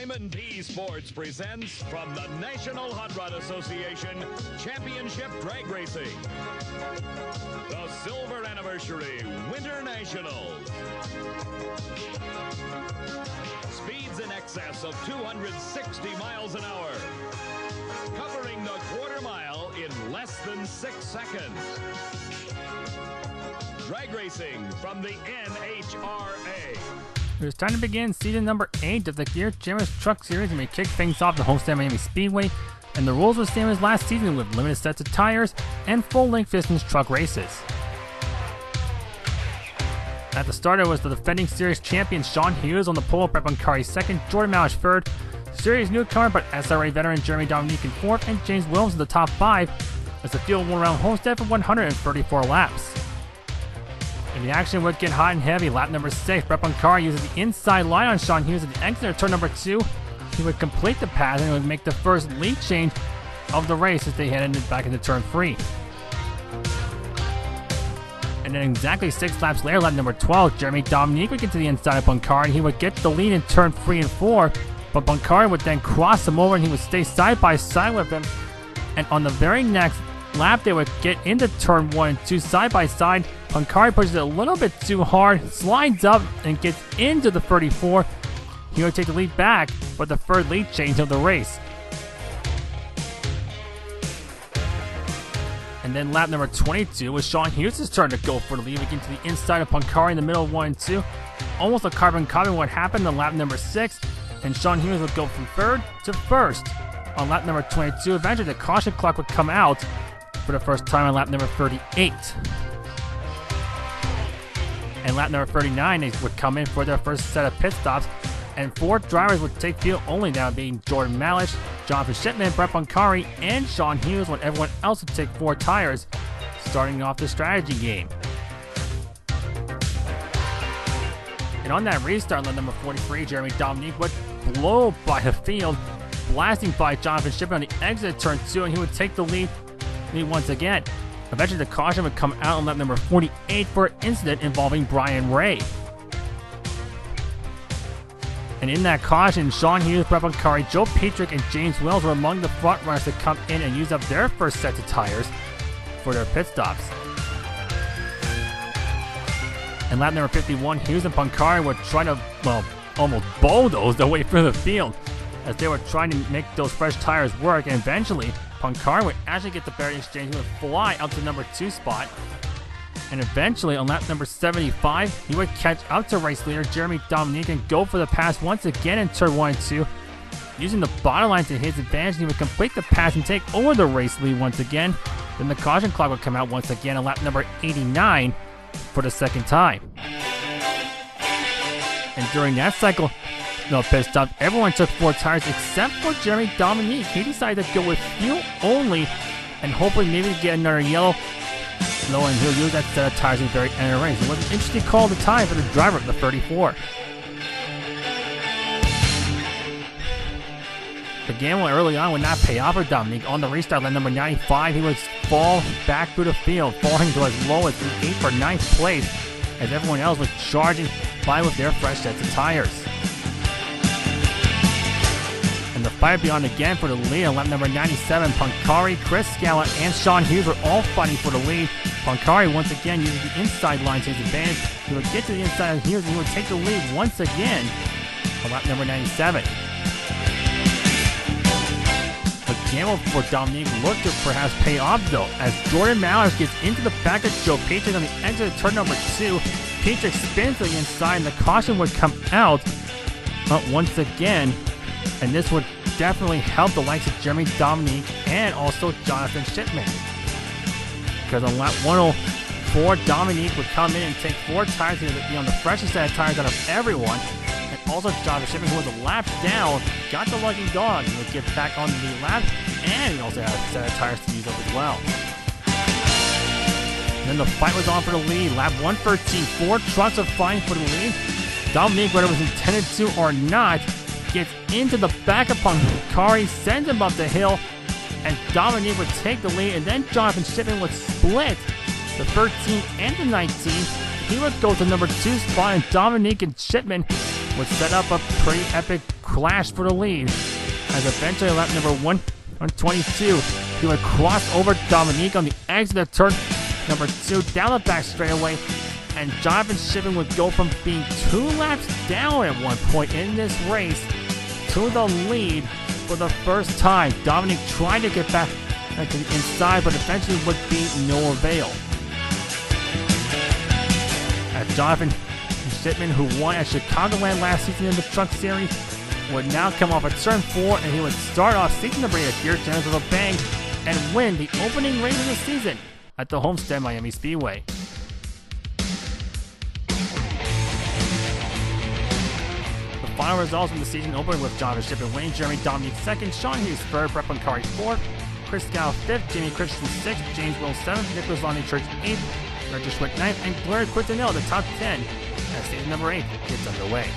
Diamond P Sports presents from the National Hot Rod Association Championship Drag Racing, the Silver Anniversary Winter Nationals. Speeds in excess of 260 miles an hour, covering the quarter mile in less than 6 seconds. Drag racing from the NHRA. It's time to begin season number 8 of the Gear Jammers Truck Series, and we kick things off the Homestead Miami Speedway, and the rules are the same as last season with limited sets of tires and full-length distance truck races. At the start, it was the defending series champion Shawn Hughes on the pole, Brett Buncari second, Jordan Malish third, series newcomer but SRA veteran Jeremy Dominique in fourth, and James Williams in the top 5 as the field went around Homestead for 134 laps. And the action would get hot and heavy. Lap number 6, Brett Buncari uses the inside line on Shawn Hughes at the exit of turn number 2. He would complete the pass and would make the first lead change of the race as they headed back into turn 3. And then exactly 6 laps later, lap number 12, Jeremy Dominique would get to the inside of Buncari. He would get the lead in turn 3 and 4, but Buncari would then cross him over and he would stay side by side with him. And on the very next lap, they would get into turn 1 and 2 side by side. Buncari pushes it a little bit too hard, slides up, and gets into the 34. He would take the lead back for the third lead change of the race. And then lap number 22 was Shawn Hughes' turn to go for the lead. We get to the inside of Buncari in the middle of 1 and 2. Almost a carbon copy of what happened on lap number 6, and Shawn Hughes would go from third to first. On lap number 22, eventually the caution clock would come out for the first time on lap number 38. And lap number 39, they would come in for their first set of pit stops, and 4 drivers would take field only now, being Jordan Malish, Jonathan Shipman, Brett Buncari, and Shawn Hughes, when everyone else would take 4 tires, starting off the strategy game. And on that restart, lap number 43, Jeremy Dominique would blow by the field, blasting by Jonathan Shipman on the exit of turn 2, and he would take the lead once again. Eventually, the caution would come out on lap number 48 for an incident involving Brian Ray. And in that caution, Shawn Hughes, Brett Buncari, Joe Petrick, and James Wells were among the front runners to come in and use up their first set of tires for their pit stops. And lap number 51, Hughes and Buncari were trying to, almost bulldoze their way through the field as they were trying to make those fresh tires work, and eventually Buncari would actually get the barrier exchange. He would fly up to the number 2 spot, and eventually on lap number 75, he would catch up to race leader Jeremy Dominique and go for the pass once again in turn 1 and 2. Using the bottom line to his advantage, he would complete the pass and take over the race lead once again. Then the caution clock would come out once again on lap number 89 for the second time. And during that cycle, no pit stop, everyone took 4 tires except for Jeremy Dominique. He decided to go with fuel only and hopefully maybe get another yellow. No, and he'll use that set of tires at the very end of the race. It was an interesting call at the time for the driver of the 34. The gamble early on would not pay off for Dominique. On the restart, lap number 95, he would fall back through the field, falling to as low as the 8th or 9th place as everyone else was charging by with their fresh sets of tires. And the fight beyond again for the lead on lap number 97. Buncari, Chris Scala, and Shawn Hughes were all fighting for the lead. Buncari once again uses the inside line to his advantage. He would get to the inside of Hughes and he would take the lead once again on lap number 97. The gamble for Dominique looked to perhaps pay off though, as Jordan Malish gets into the back of Joe Petrick on the exit of turn number 2. Petrick spins to the inside and the caution would come out once again. And this would definitely help the likes of Jeremy Dominique and also Jonathan Shipman. Because on lap 104, Dominique would come in and take 4 tires. He would be on the freshest set of tires out of everyone. And also Jonathan Shipman, who was a lap down, got the lucky dog. He would get back on the lap, and he also had a set of tires to use up as well. And then the fight was on for the lead. Lap 113, 4 trucks are fighting for the lead. Dominique, whether it was intended to or not, gets into the back of Buncari, sends him up the hill, and Dominique would take the lead, and then Jonathan Shipman would split the 13th and the 19th. He would go to number 2 spot, and Dominique and Shipman would set up a pretty epic clash for the lead, as eventually lap number 122, he would cross over Dominique on the exit of turn number 2 down the back straightaway, and Jonathan Shippen would go from being 2 laps down at one point in this race to the lead for the first time. Dominique tried to get back to the inside, but eventually would be no avail. As Jonathan Shippen, who won at Chicagoland last season in the Truck Series, would now come off at turn 4, and he would start off season number 8 at Gear Channels with a bang and win the opening race of the season at the Homestead Miami Speedway. The final results from the season opened with Jonathan Shippen winning, Jeremy Dominique 2nd, Shawn Hughes 3rd, Brett Bunkari 4th, Chris Gow 5th, Jamie Christensen 6th, James Will 7th, Nicholas Lonnie Church 8th, Roger Schwick 9th, and Gloria Quintanilla the top 10 as season number 8 gets underway.